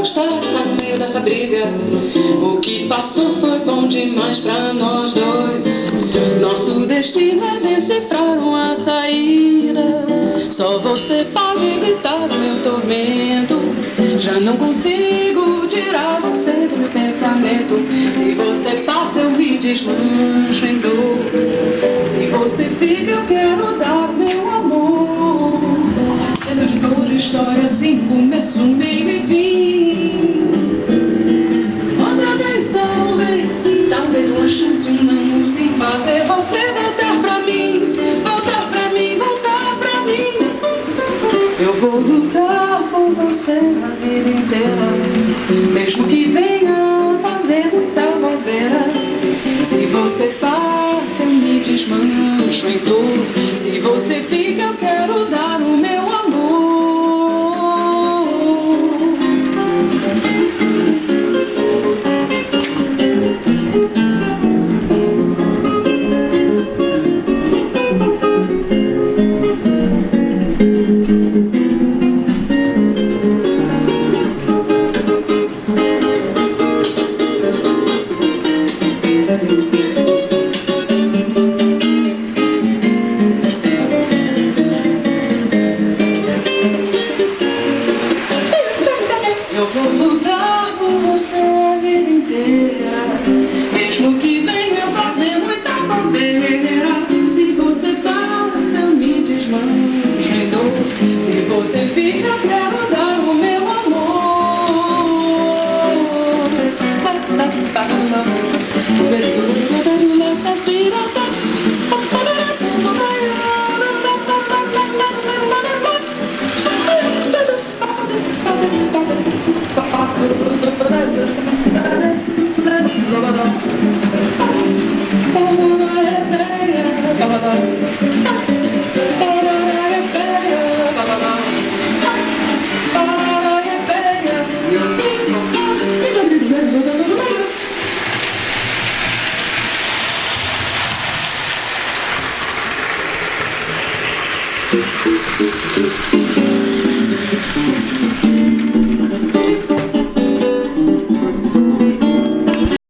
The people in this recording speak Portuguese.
gostares lá no meio dessa briga. O que passou foi bom demais pra nós dois. Nosso destino é decifrar uma saída. Só você pode evitar o meu tormento. Já não consigo tirar você do meu pensamento. Se você passa eu me desmancho em dor. Se você fica eu quero dar meu amor. Dentro de toda história assim começo, meio e fim. Outra vez talvez uma chance, um não se fazer você voltar pra mim. Voltar pra mim, voltar pra mim. Eu vou lutar por você a vida inteira, mesmo que venha fazer muita bobeira. Se você passa eu me desmancho em dor. Se você fica eu quero dar o meu amor. Eu vou lutar por você a vida inteira, mesmo que venha fazer muita bobeira. Se você passa eu me desmancho em dor. Se você fica eu quero dar o meu amor.